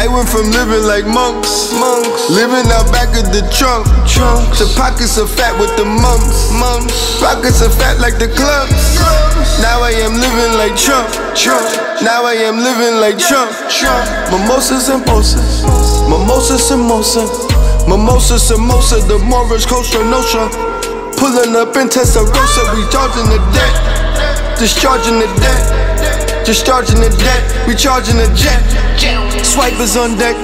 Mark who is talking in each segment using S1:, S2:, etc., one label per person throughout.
S1: I went from living like monks, living out back of the trunk, to pockets of fat with the mums, pockets of fat like the clubs. Now I am living like Trump, now I am living like Trump. Mimosas and mimosas, mimosas, samosa, mimosa, samosa, the Morris Costa Nostra. Pulling up in Testarossa, we charging the debt, discharging the debt, discharging the debt, recharging the jet. Swipers on deck,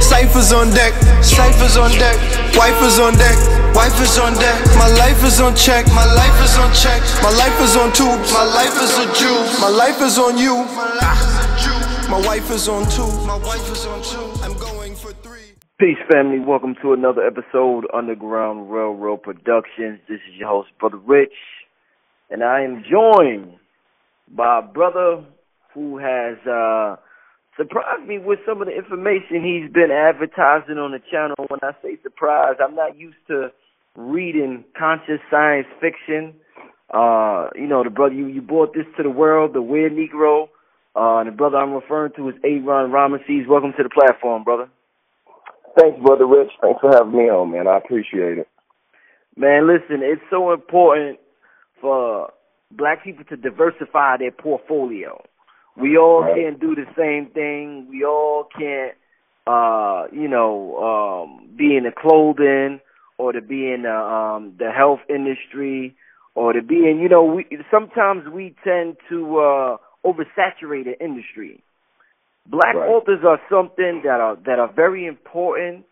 S1: ciphers on deck, ciphers on deck, wifers on deck, wifers on deck. My life is on check, my life is on check, my life is on tubes, my life is a Jew, my life is on you, my wife is on two, my wife is on two. I'm going for 3.
S2: Peace, family. Welcome to another episode Underground Railroad Productions. This is your host, Brother Rich, and I am joined by a brother who has surprised me with some of the information he's been advertising on the channel. When I say surprised, I'm not used to reading conscious science fiction. The brother, you brought this to the world, the Weird Negro. And the brother I'm referring to is Aron, Ramses. Welcome to the platform, brother.
S3: Thanks, Brother Rich. Thanks for having me on, man. I appreciate it.
S2: Man, listen, it's so important for black people to diversify their portfolio. We all can't do the same thing. We all can't, be in the clothing or to be in the health industry or to be in, sometimes we tend to oversaturate the industry. Black authors are something that are very important,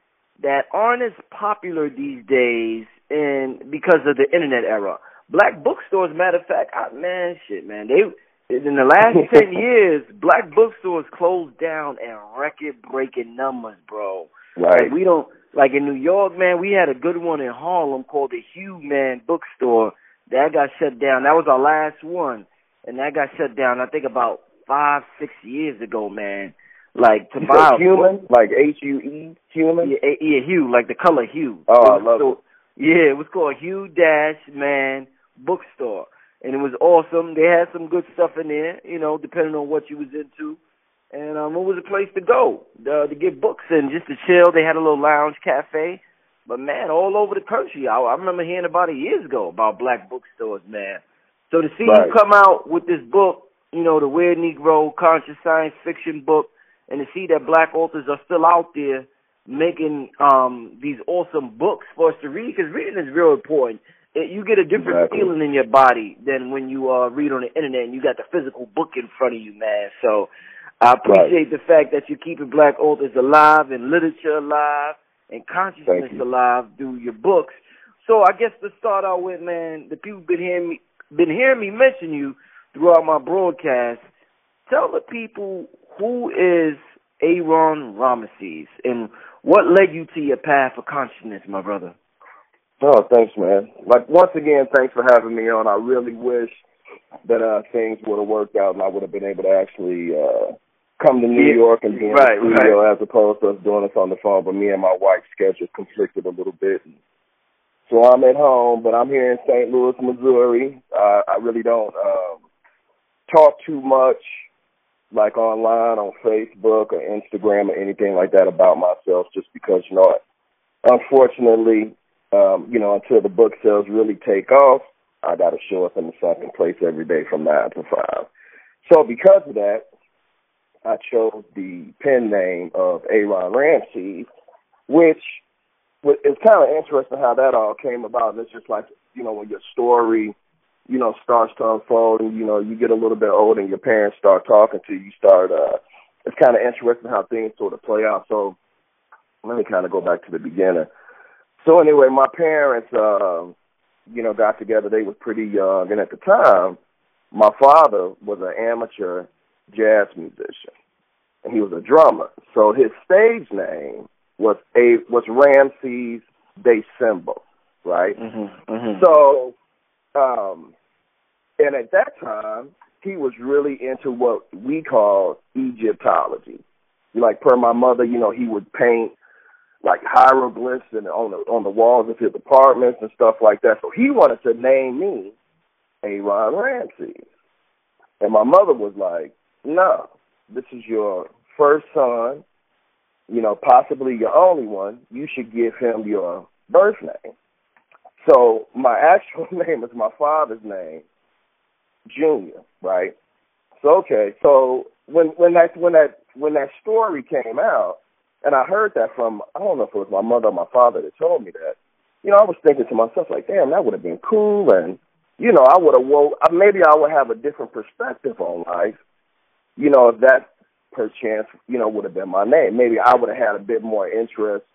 S2: that aren't as popular these days because of the internet era. Black bookstores, matter of fact, in the last 10 years, black bookstores closed down in record-breaking numbers, bro.
S3: Right.
S2: Like in New York, man, we had a good one in Harlem called the Hugh Man Bookstore. That got shut down. That was our last one. And that got shut down, I think, about 5-6 years ago, man. Like, to buy
S3: human? Like H-U-E? Human?
S2: Yeah, Hugh, like the color hue.
S3: Oh, I love it.
S2: Yeah, it was called Hugh Man Bookstore. And it was awesome. They had some good stuff in there, depending on what you was into. And it was a place to go to get books and just to chill. They had a little lounge cafe. But, man, all over the country. I remember hearing about it years ago about black bookstores, man. So to see you come out with this book, the Weird Negro conscious science fiction book, and to see that black authors are still out there making these awesome books for us to read, because reading is real important. You get a different feeling in your body than when you read on the internet and you got the physical book in front of you, man. So I appreciate the fact that you're keeping black authors alive and literature alive and consciousness alive through your books. So I guess to start out with, man, the people been hearing me mention you throughout my broadcast. Tell the people, who is Aron Ramses and what led you to your path of consciousness, my brother?
S3: Oh, thanks, man. Like, once again, thanks for having me on. I really wish that things would have worked out and I would have been able to actually come to New York and be in the studio as opposed to us doing this on the phone. But me and my wife's schedule conflicted a little bit. So I'm at home, but I'm here in St. Louis, Missouri. I really don't talk too much, like online on Facebook or Instagram or anything like that about myself, just because, unfortunately, until the book sales really take off, I got to show up in the second place every day from 9 to 5. So because of that, I chose the pen name of Aron Ramses, which it's kind of interesting how that all came about. It's just like, when your story, starts to unfold and, you get a little bit older and your parents start talking to you, it's kind of interesting how things sort of play out. So let me kind of go back to the beginning. So anyway, my parents, got together. They were pretty young. And at the time, my father was an amateur jazz musician and he was a drummer. So his stage name was Ramses de Symbol, right? So, and at that time, he was really into what we call Egyptology. Like, per my mother, he would paint like hieroglyphs and on the walls of his apartments and stuff like that. So he wanted to name me Aron Ramses. And my mother was like, no, this is your first son, possibly your only one, you should give him your birth name. So my actual name is my father's name, Junior, right? So okay, so when that story came out, and I heard that from, I don't know if it was my mother or my father that told me that, I was thinking to myself, like, damn, that would have been cool, and I would have, maybe I would have a different perspective on life, if that perchance, would have been my name. Maybe I would have had a bit more interest,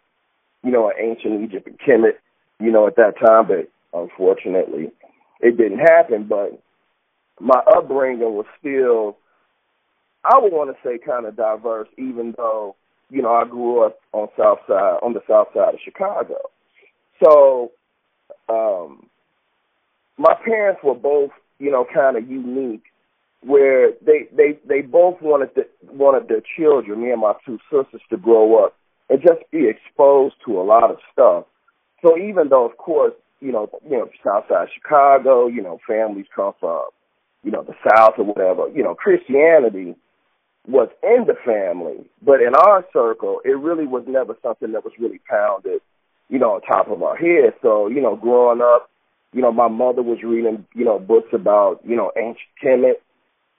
S3: in ancient Egypt and Kemet, at that time, but unfortunately it didn't happen. But my upbringing was still, I would want to say, kind of diverse, even though, I grew up on the south side of Chicago. So my parents were both, kind of unique, where they both wanted their children, me and my two sisters, to grow up and just be exposed to a lot of stuff. So even though, of course, south side Chicago, families come from, the South or whatever, Christianity was in the family, but in our circle, it really was never something that was really pounded, on top of our heads. So, growing up, my mother was reading, books about, ancient Kemet.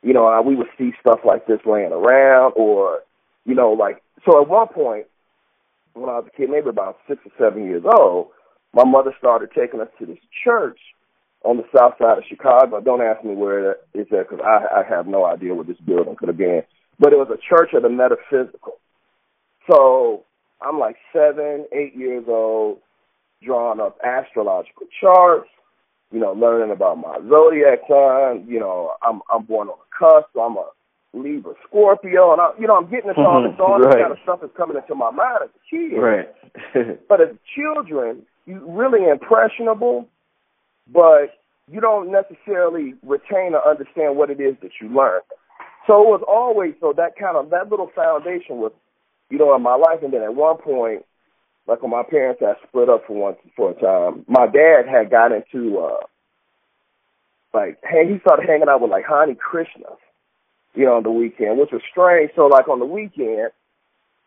S3: We would see stuff like this laying around, or, so at one point, when I was a kid, maybe about 6 or 7 years old, my mother started taking us to this church on the south side of Chicago. Don't ask me where it is at, because I have no idea what this building could have been. But it was a church of the metaphysical. So I'm like 7, 8 years old, drawing up astrological charts, learning about my zodiac sign. I'm born on the cusp, so I'm a Libra, Scorpio, and I'm getting into all this kind of stuff is coming into my mind as a kid.
S2: Right.
S3: But as children, you're really impressionable, but you don't necessarily retain or understand what it is that you learn. So it was always, that little foundation was, in my life. And then at one point, like when my parents had split up for a time, my dad had got into, he started hanging out with like Hare Krishnas, on the weekend, which was strange. So like on the weekend,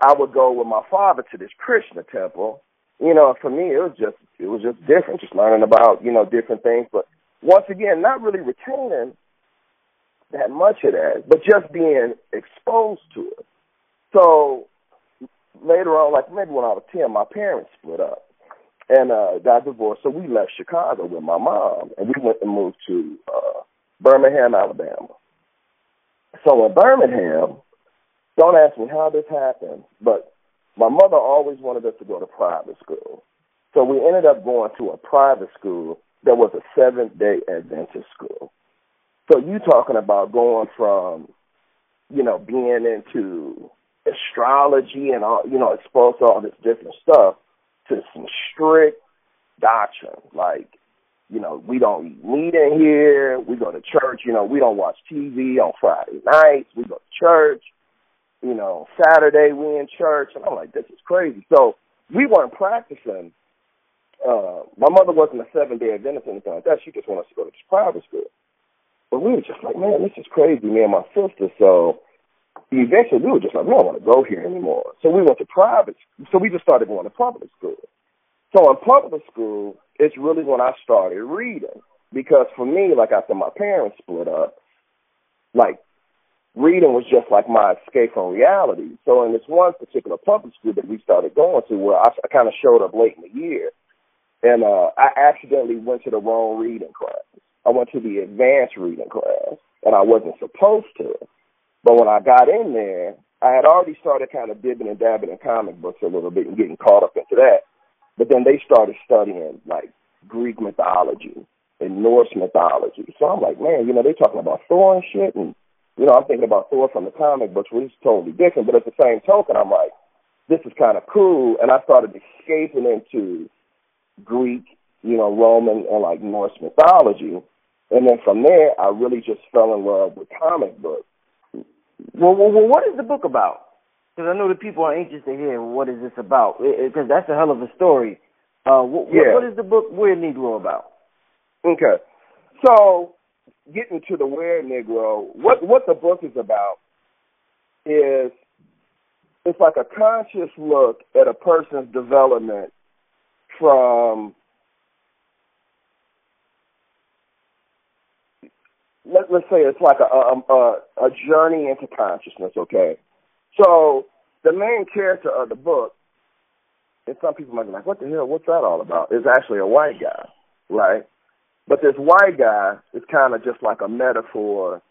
S3: I would go with my father to this Krishna temple. For me, it was just different, just learning about, different things. But once again, not really retaining that much of that, but just being exposed to it. So later on, like maybe when I was 10, my parents split up and got divorced. So we left Chicago with my mom, and we went and moved to Birmingham, Alabama. So in Birmingham, don't ask me how this happened, but my mother always wanted us to go to private school. So we ended up going to a private school that was a Seventh-day Adventist school. So you talking about going from, being into astrology and all, exposed to all this different stuff, to some strict doctrine. Like, we don't eat meat in here. We go to church. We don't watch TV on Friday nights. We go to church. Saturday we in church. And I'm like, this is crazy. So we weren't practicing. My mother wasn't a Seventh-day Adventist or anything like that. She just wanted us to go to this private school. But we were just like, man, this is crazy, me and my sister. So eventually we were just like, we don't want to go here anymore. So we went to private. So we just started going to public school. So in public school, it's really when I started reading. Because for me, like after my parents split up, like reading was just like my escape from reality. So in this one particular public school that we started going to, where I kind of showed up late in the year, and I accidentally went to the wrong reading class. I went to the advanced reading class, and I wasn't supposed to. But when I got in there, I had already started kind of dibbing and dabbing in comic books a little bit and getting caught up into that. But then they started studying, like, Greek mythology and Norse mythology. So I'm like, man, they talking about Thor and shit, and, I'm thinking about Thor from the comic books, which is totally different. But at the same token, I'm like, this is kind of cool. And I started escaping into Greek, Roman, and, like, Norse mythology. And then from there, I really just fell in love with comic books.
S2: Well, what is the book about? Because I know the people are anxious to hear what is this about, because that's a hell of a story. What is the book Weird Negro about?
S3: Okay. So, getting to the Weird Negro, what the book is about is it's like a conscious look at a person's development from, let's say it's like a journey into consciousness, okay? So the main character of the book, and some people might be like, what the hell, what's that all about? Is actually a white guy, right? But this white guy is kind of just like a metaphor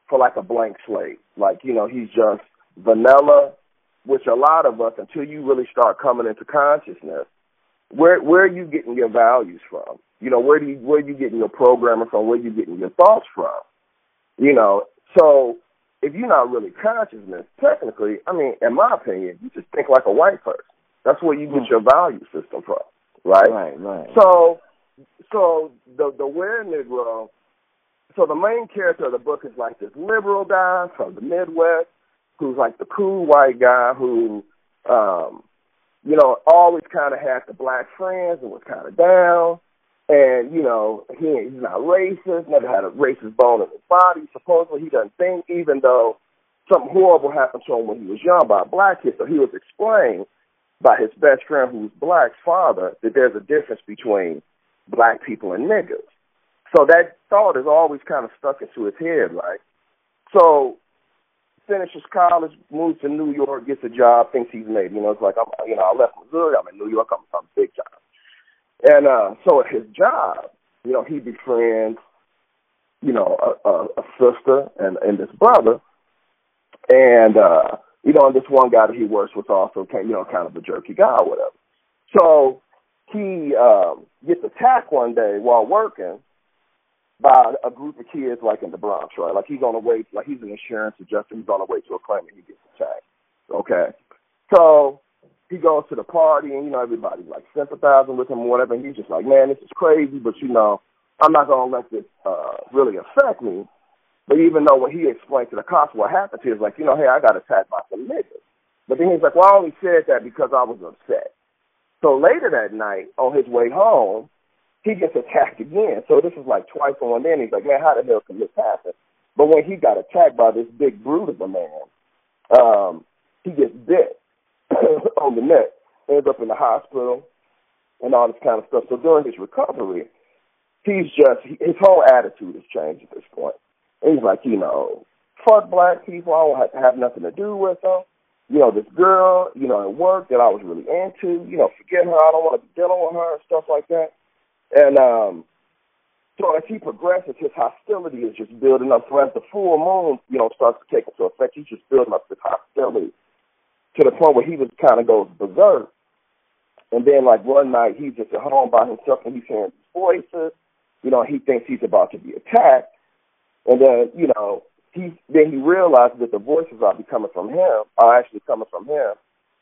S3: for like a blank slate. Like, you know, he's just vanilla, which a lot of us, until you really start coming into consciousness, where are you getting your values from? You know, where are you getting your programming from? Where are you getting your thoughts from? You know, so if you're not really consciousness, technically, I mean, in my opinion, you just think like a white person. That's where you get your value system from, right?
S2: Right.
S3: So the Were Negro, so the main character of the book is like this liberal guy from the Midwest who's like the cool white guy who, you know, always kind of had the black friends and was kind of down. And, you know, he's not racist, never had a racist bone in his body. Supposedly he doesn't think, even though something horrible happened to him when he was young by a black kid. So he was explained by his best friend who's black's father that there's a difference between black people and niggas. So that thought is always kind of stuck into his head, right? So finishes college, moves to New York, gets a job, thinks he's made. You know, it's like, I left Missouri, I'm in New York, I'm big time. And so at his job, you know, he befriends, you know, a sister and this brother. And, you know, and this one guy that he works with also, you know, kind of a jerky guy or whatever. So he gets attacked one day while working by a group of kids, like in the Bronx, right? Like he's on the way, like he's an insurance adjuster, he's on the way to a claim and he gets attacked. Okay. So he goes to the party and, you know, everybody's like sympathizing with him or whatever. And he's just like, man, this is crazy, but, you know, I'm not going to let this really affect me. But even though when he explained to the cops what happened to him, he's like, you know, hey, I got attacked by some niggas. But then he's like, well, I only said that because I was upset. So later that night, on his way home, he gets attacked again. So this is like twice in one day. And he's like, man, how the hell can this happen? But when he got attacked by this big brute of a man, he gets bit on the neck, ends up in the hospital and all this kind of stuff. So during his recovery, his whole attitude has changed at this point. And he's like, you know, fuck black people. I don't have nothing to do with them. You know, this girl, you know, at work that I was really into, you know, forget her. I don't want to be dealing with her and stuff like that. And so as he progresses, his hostility is just building up. So as the full moon, you know, starts to take into effect, he's just building up this hostility to the point where he just kind of goes berserk. And then, like, one night, he's just at home by himself and he's hearing these voices. You know, he thinks he's about to be attacked. And then, you know, he realizes that the voices are actually coming from him,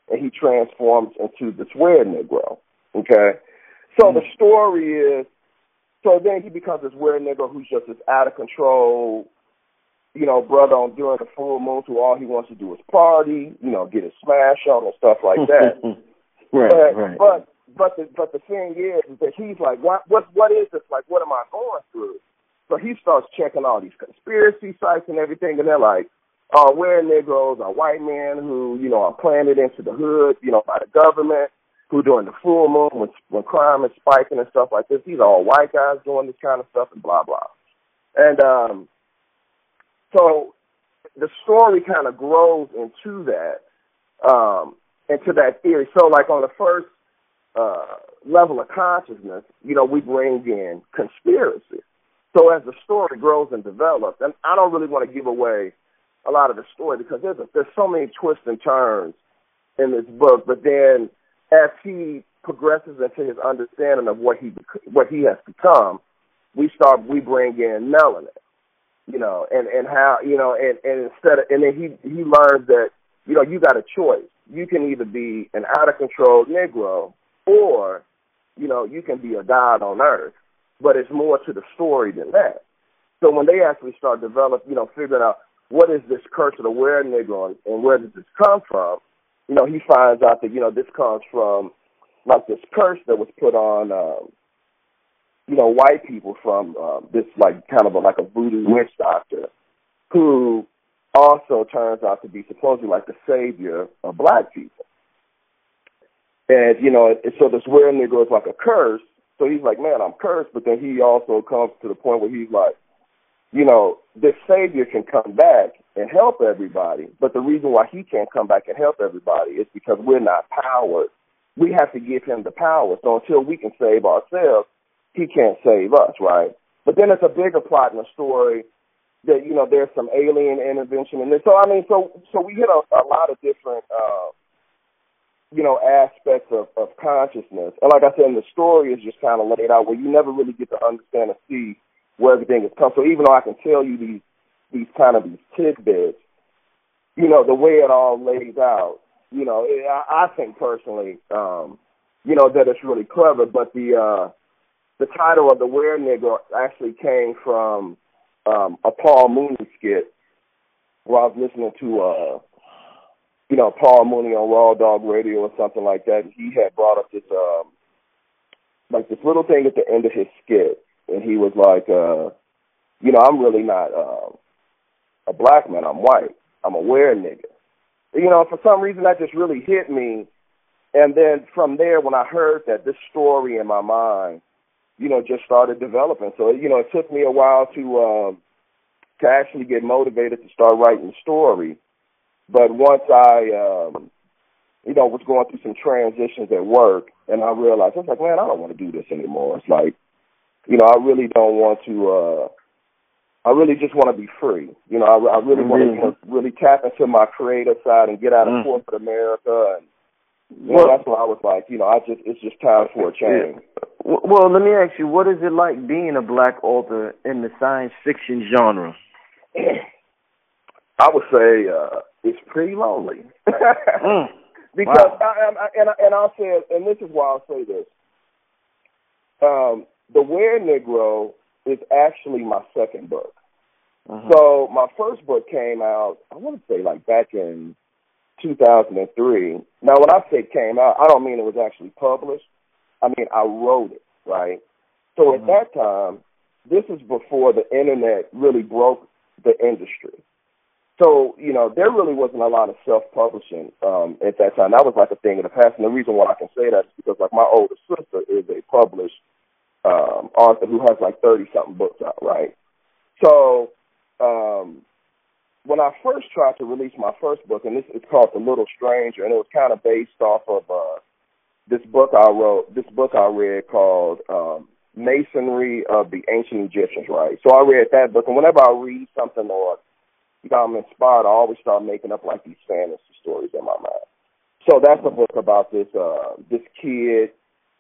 S3: and he transforms into this Were Negro, okay? So the story is, so then he becomes this Were Negro who's just this out-of-control, you know, brother during the full moon who all he wants to do is party, you know, get his smash on and stuff like that.
S2: Right.
S3: But the thing is that he's like, what is this? Like, what am I going through? So he starts checking all these conspiracy sites and everything, and they're like, Were Negroes are white men who, you know, are planted into the hood, you know, by the government, who during the full moon when crime is spiking and stuff like this, these are all white guys doing this kind of stuff and blah, blah. And so the story kind of grows into that, into that theory. So like on the first level of consciousness, you know, we bring in conspiracy. So as the story grows and develops, and I don't really want to give away a lot of the story because there's so many twists and turns in this book, but then as he progresses into his understanding of what he has become, we bring in melanin, you know, and how, you know, and then he learns that, you know, you got a choice. You can either be an out of control Negro or, you know, you can be a god on earth. But it's more to the story than that. So when they actually start developing, you know, figuring out what is this curse of the Were Negro and where does this come from, you know, he finds out that, you know, this comes from like this curse that was put on, you know, white people from this like kind of like a voodoo witch doctor who also turns out to be supposedly like the savior of black people. And, you know, so this weird Negro is like a curse. So he's like, man, I'm cursed. But then he also comes to the point where he's like, you know, this savior can come back and help everybody. But the reason why he can't come back and help everybody is because we're not powered. We have to give him the power. So until we can save ourselves, he can't save us, right? But then it's a bigger plot in the story that, you know, there's some alien intervention in this. So, I mean, so we hit a lot of different, you know, aspects of consciousness. And like I said, the story is just kind of laid out where you never really get to understand and see where everything has come. So even though I can tell you these tidbits, you know, the way it all lays out, you know, I think personally, you know, that it's really clever. But the title of the Were Nigger actually came from a Paul Mooney skit where I was listening to you know, Paul Mooney on Raw Dog Radio or something like that. He had brought up this, like this little thing at the end of his skit. And he was like, you know, I'm really not a black man. I'm white. I'm a Were Nigger. You know, for some reason that just really hit me. And then from there, when I heard that, this story in my mind, you know, just started developing. So, you know, it took me a while to actually get motivated to start writing the story. But once I, you know, was going through some transitions at work, and I realized, I was like, man, I don't want to do this anymore. It's like, you know, I really don't want to, I really just want to be free. You know, I really want to really tap into my creative side and get out of corporate America. And, you know, that's why I was like, you know, it's just time for a change.
S2: Well, let me ask you, what is it like being a black author in the science fiction genre?
S3: I would say it's pretty lonely. Because, and I'll say, and this is why I'll say this. The Were Negro is actually my second book. So my first book came out, I want to say like back in 2003. Now, when I say came out, I don't mean it was actually published. I mean, I wrote it, right? So at that time, this is before the internet really broke the industry. So, you know, there really wasn't a lot of self-publishing at that time. That was like a thing in the past. And the reason why I can say that is because, like, my older sister is a published author who has like 30-something books out, right? So when I first tried to release my first book, and it's called The Little Stranger, and it was kind of based off of this book I read called Masonry of the Ancient Egyptians, right? So I read that book, and whenever I read something or I'm inspired, I always start making up like these fantasy stories in my mind. So that's a book about this kid,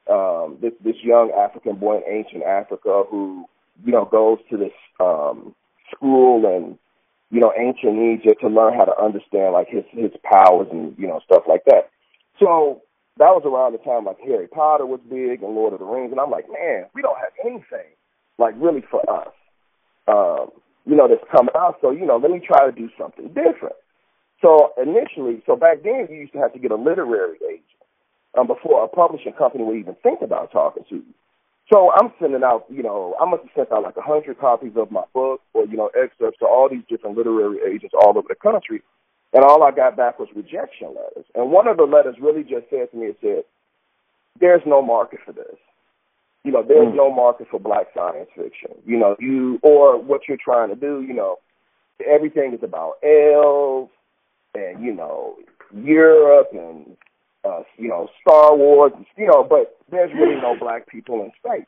S3: this young African boy in ancient Africa who, you know, goes to this school in, you know, ancient Egypt to learn how to understand like his powers and, you know, stuff like that. So that was around the time like Harry Potter was big and Lord of the Rings, and I'm like, man, we don't have anything like really for us. You know, that's coming out, so, you know, let me try to do something different. So initially, back then, you used to have to get a literary agent before a publishing company would even think about talking to you. So I'm sending out, you know, I must have sent out like 100 copies of my book or, you know, excerpts to all these different literary agents all over the country, and all I got back was rejection letters. And one of the letters really just said to me, it said, there's no market for this. You know, there's no market for black science fiction. You know, or what you're trying to do, you know, everything is about elves and, you know, Europe and, you know, Star Wars, you know, but there's really no black people in space.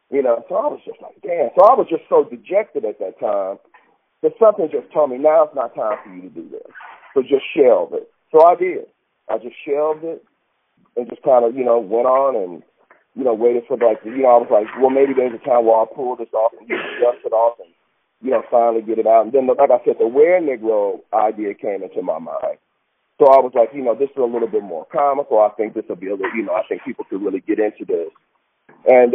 S3: You know, so I was just like, damn. So I was just so dejected at that time that something just told me, now it's not time for you to do this. So just shelve it. So I did. I just shelved it and just kind of, you know, went on and, you know, waited for like, you know, I was like, well, maybe there's a time where I'll pull this off and dust it off and, you know, finally get it out. And then, like I said, the Were Negro idea came into my mind. So I was like, you know, this is a little bit more comical. I think this will be a little, you know, I think people could really get into this. And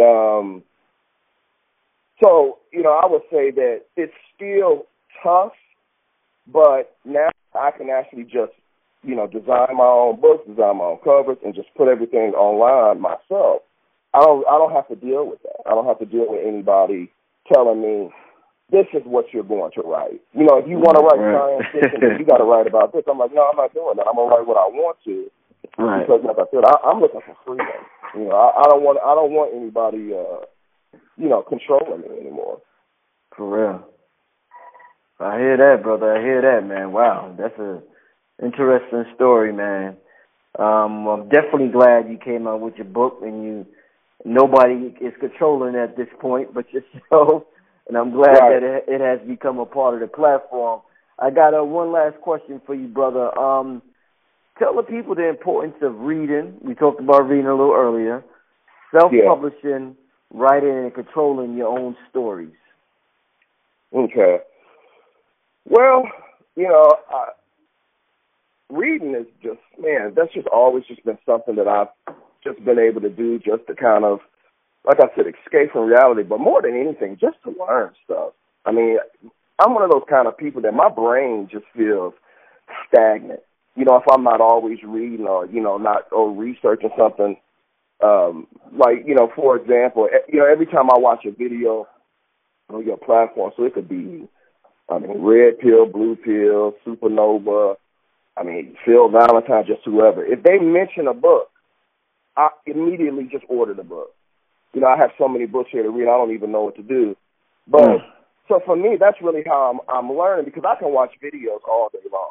S3: so, you know, I would say that it's still tough, but now I can actually just, you know, design my own books, design my own covers, and just put everything online myself. I don't have to deal with that. I don't have to deal with anybody telling me, this is what you're going to write. You know, if you want to write science fiction, then you got to write about this. I'm like, no, I'm not doing that. I'm going to write what I want to.
S4: Right.
S3: Because, like I said, I'm looking for freedom. You know, I don't want anybody, you know, controlling me anymore.
S4: For real. I hear that, brother. I hear that, man. Wow, that's a interesting story, man. I'm definitely glad you came out with your book, and nobody is controlling at this point but yourself. And I'm glad that it has become a part of the platform. I got one last question for you, brother. Tell the people the importance of reading. We talked about reading a little earlier. Self-publishing, writing, and controlling your own stories.
S3: Okay. Well, you know, reading is just, man, that's just always just been something that I've just been able to do just to kind of, like I said, escape from reality, but more than anything, just to learn stuff. I mean, I'm one of those kind of people that my brain just feels stagnant. You know, if I'm not always reading or, you know, or researching something, like, you know, for example, you know, every time I watch a video on your platform, so it could be, I mean, red pill, blue pill, supernova, I mean, Phil Valentine, just whoever. If they mention a book, I immediately just order the book. You know, I have so many books here to read, I don't even know what to do. But so for me, that's really how I'm learning, because I can watch videos all day long.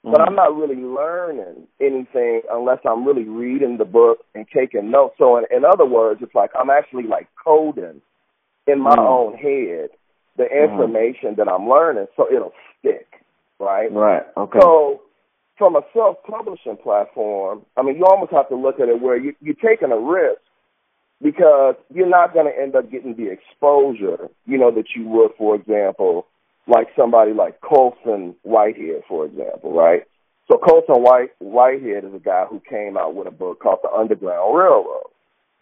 S3: But I'm not really learning anything unless I'm really reading the book and taking notes. So in other words, it's like I'm actually like coding in my own head the information that I'm learning so it'll stick, right?
S4: Right, okay.
S3: So from a self-publishing platform, I mean, you almost have to look at it where you're taking a risk because you're not going to end up getting the exposure, you know, that you would, for example, like somebody like Colson Whitehead, for example, right? So Colson Whitehead is a guy who came out with a book called The Underground Railroad.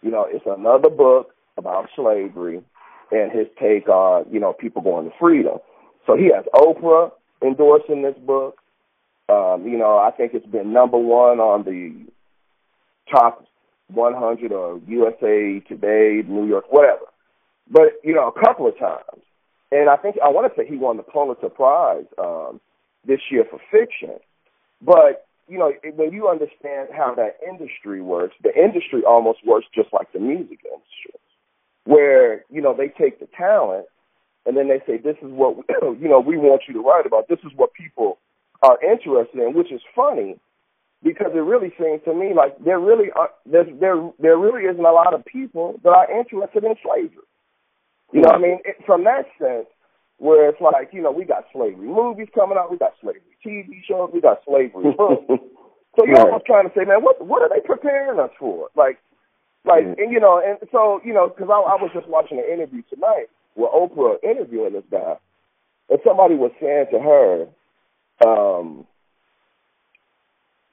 S3: You know, it's another book about slavery and his take on, you know, people going to freedom. So he has Oprah endorsing this book. You know, I think it's been #1 on the top 100 or USA Today, New York, whatever. But, you know, a couple of times. And I want to say he won the Pulitzer Prize this year for fiction. But, you know, when you understand how that industry works, the industry almost works just like the music industry, where, you know, they take the talent and then they say, this is what, you know, we want you to write about. This is what people are interested in, which is funny because it really seems to me like there really isn't a lot of people that are interested in slavery. You know what I mean? From that sense, where it's like, you know, we got slavery movies coming out, we got slavery TV shows, we got slavery books. So you're almost trying to say, man, what are they preparing us for? Like, and, you know, and so, you know, because I was just watching an interview tonight with Oprah interviewing this guy, and somebody was saying to her,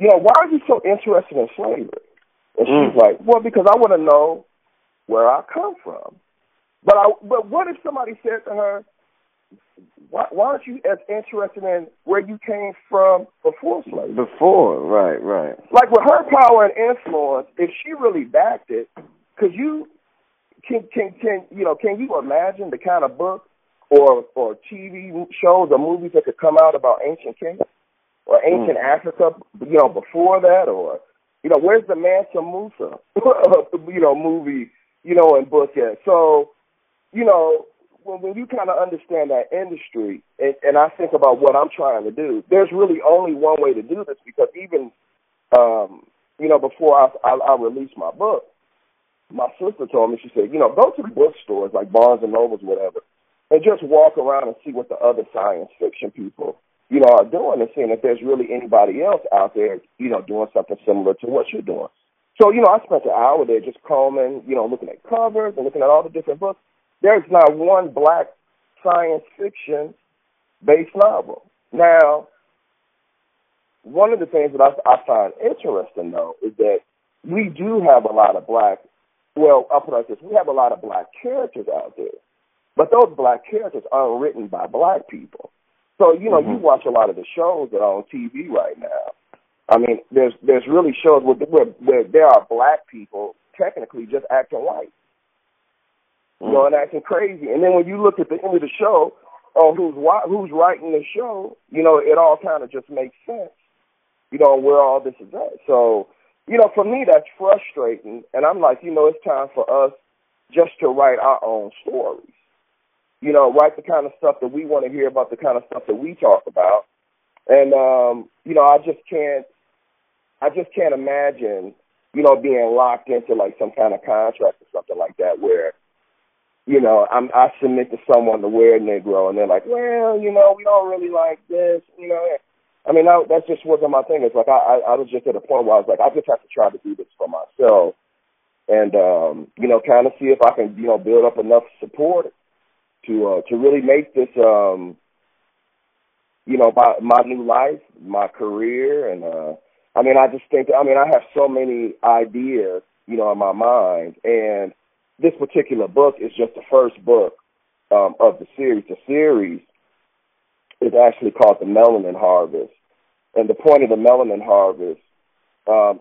S3: you know, why are you so interested in slavery? And she's like, well, because I want to know where I come from. But what if somebody said to her, why aren't you as interested in where you came from before slavery?
S4: Before, right.
S3: Like with her power and influence, if she really backed it, could you can you imagine the kind of book or TV shows or movies that could come out about ancient Kenya or ancient Africa, you know, before that, or, you know, where's the Mansa Musa, you know, movie, you know, and book yet? So, you know, when you kind of understand that industry, and I think about what I'm trying to do, there's really only one way to do this, because even, you know, before I released my book, my sister told me, she said, you know, go to the bookstores like Barnes and Nobles, whatever, and just walk around and see what the other science fiction people, you know, are doing, and seeing if there's really anybody else out there, you know, doing something similar to what you're doing. So, you know, I spent an hour there just combing, you know, looking at covers and looking at all the different books. There's not one black science fiction-based novel. Now, one of the things that I find interesting, though, is that we do have a lot of black, well, I'll put it like this, we have a lot of black characters out there, but those black characters aren't written by black people. So, you know, you watch a lot of the shows that are on TV right now. I mean, there's really shows where there are black people technically just acting white. you know, and acting crazy. And then when you look at the end of the show, oh, who's writing the show, you know, it all kind of just makes sense, you know, where all this is at. So, you know, for me, that's frustrating. And I'm like, you know, it's time for us just to write our own stories. You know, write the kind of stuff that we want to hear about, the kind of stuff that we talk about. And, you know, I just can't imagine, you know, being locked into like some kind of contract or something like that where, you know, I submit to someone to wear Negro and they're like, well, you know, we don't really like this, you know. I mean, that just wasn't my thing. It's like I was just at a point where I was like, I just have to try to do this for myself and, you know, kind of see if I can, you know, build up enough support to really make this, you know, my new life, my career. And, I mean, I just think, I mean, I have so many ideas, you know, in my mind. And this particular book is just the first book of the series. The series is actually called The Melanin Harvest. And the point of The Melanin Harvest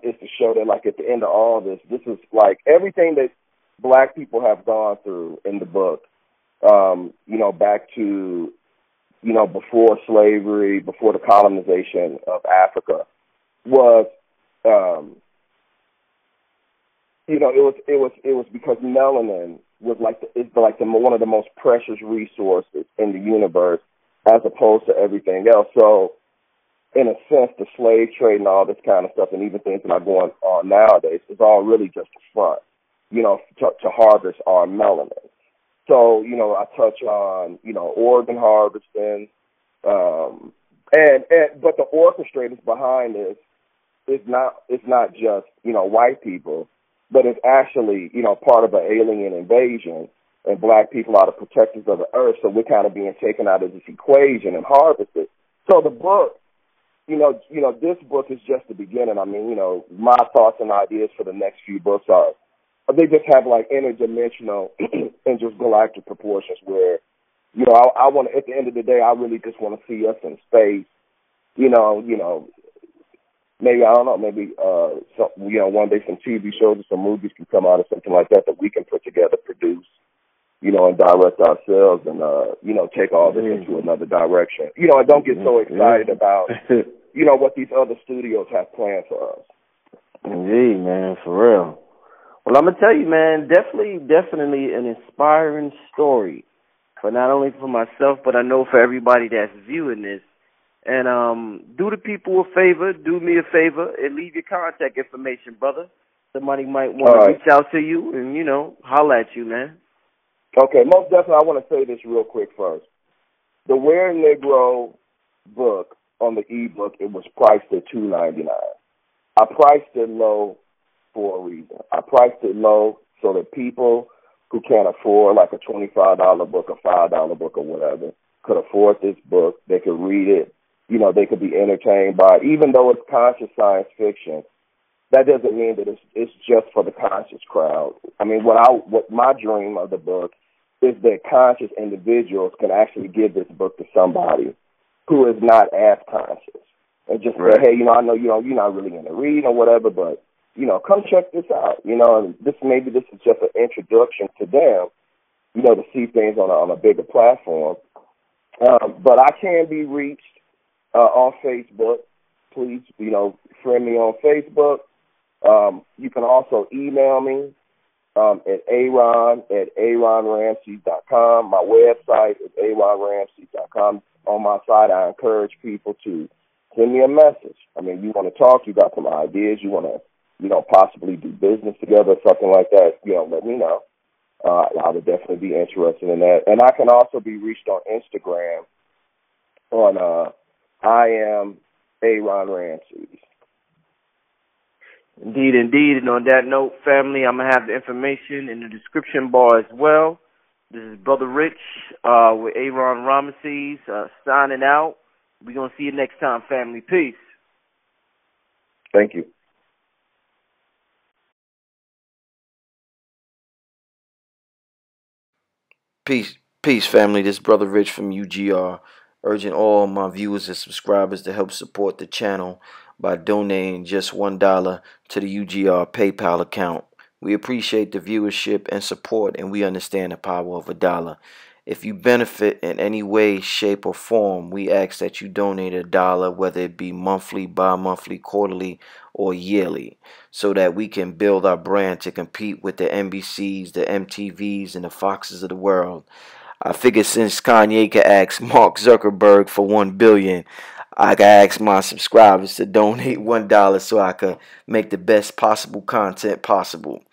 S3: is to show that, like, at the end of all this is like everything that black people have gone through in the book, you know, back to, you know, before slavery, before the colonization of Africa, was, you know, it was because melanin was like one of the most precious resources in the universe, as opposed to everything else. So, in a sense, the slave trade and all this kind of stuff, and even things that are going on nowadays, is all really just a front, you know, to harvest our melanin. So, you know, I touch on, you know, organ harvesting, but the orchestrators behind this it's not just, you know, white people, but it's actually, you know, part of an alien invasion, and black people are the protectors of the earth, so we're kind of being taken out of this equation and harvested. So the book, you know, this book is just the beginning. I mean, you know, my thoughts and ideas for the next few books are, they just have like interdimensional and just galactic proportions where, you know, I want to, at the end of the day, I really just want to see us in space, you know, maybe, I don't know, maybe, you know, one day some TV shows or some movies can come out or something like that we can put together, produce, you know, and direct ourselves and, you know, take all this into another direction. You know, and don't get so excited about, you know, what these other studios have planned for us.
S4: Indeed, man, for real. Well, I'm going to tell you, man, definitely an inspiring story, for not only for myself, but I know for everybody that's viewing this. And do the people a favor, do me a favor, and leave your contact information, brother. Somebody might want to reach out to you and, you know, holler at you, man.
S3: Okay, most definitely I want to say this real quick first. The Where Negro book on the ebook, it was priced at $2.99. I priced it low for a reason. I priced it low so that people who can't afford like a $25 book, a $5 book or whatever, could afford this book. They could read it. You know, they could be entertained by it. Even though it's conscious science fiction, that doesn't mean that it's just for the conscious crowd. I mean, what my dream of the book is that conscious individuals can actually give this book to somebody who is not as conscious and just say, hey, you know, I know you're not really into reading or whatever, but, you know, come check this out. You know, and this is just an introduction to them, you know, to see things on a bigger platform. But I can be reached on Facebook. Please, you know, friend me on Facebook. You can also email me at Aron@AronRamses.com. My website is AronRamses.com. On my site, I encourage people to send me a message. I mean, you want to talk, you got some ideas, you want to, you know, possibly do business together, something like that, you know, let me know. I would definitely be interested in that. And I can also be reached on Instagram on I am Aron Ramses.
S4: Indeed. And on that note, family, I'm going to have the information in the description bar as well. This is Brother Rich with Aron Ramses signing out. We're going to see you next time, family. Peace.
S3: Thank you.
S5: Peace, family. This is Brother Rich from UGR, urging all my viewers and subscribers to help support the channel by donating just $1 to the UGR PayPal account. We appreciate the viewership and support, and we understand the power of $1. If you benefit in any way, shape, or form, we ask that you donate $1, whether it be monthly, bi-monthly, quarterly, or yearly, so that we can build our brand to compete with the NBCs, the MTVs, and the Foxes of the world. I figure since Kanye could ask Mark Zuckerberg for $1 billion, I can ask my subscribers to donate $1 so I could make the best possible content possible.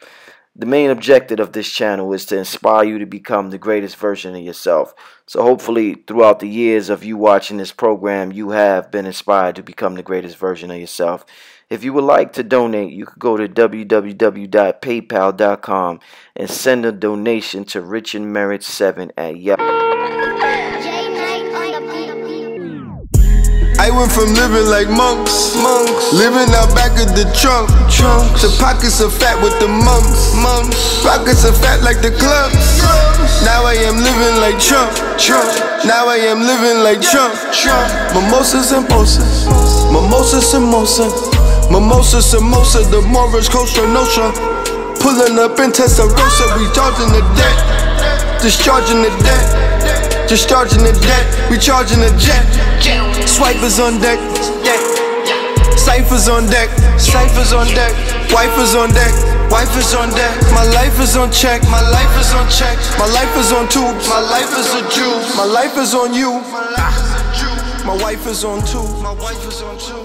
S5: The main objective of this channel is to inspire you to become the greatest version of yourself. So hopefully throughout the years of you watching this program, you have been inspired to become the greatest version of yourself. If you would like to donate, you could go to www.paypal.com and send a donation to richandmerit7@yahoo.
S1: I went from living like monks, living out back of the trunk, to pockets of fat with the mumps, pockets of fat like the clubs. Now I am living like Trump, now I am living like Trump. Mimosas and mimosas, mimosas and mimosas, mimosas and mimosas, the Morris Costa Nostra. Pulling up in Testarossa, we charging the debt, discharging the debt, discharging the debt, we charging the jet. Swipers on deck, ciphers on deck, ciphers on deck, wipers on deck, wipers on deck. My life is on check, my life is on check, my life is on tubes, my life is a Jew, my life is on you, my wife is on two, my wife is on two.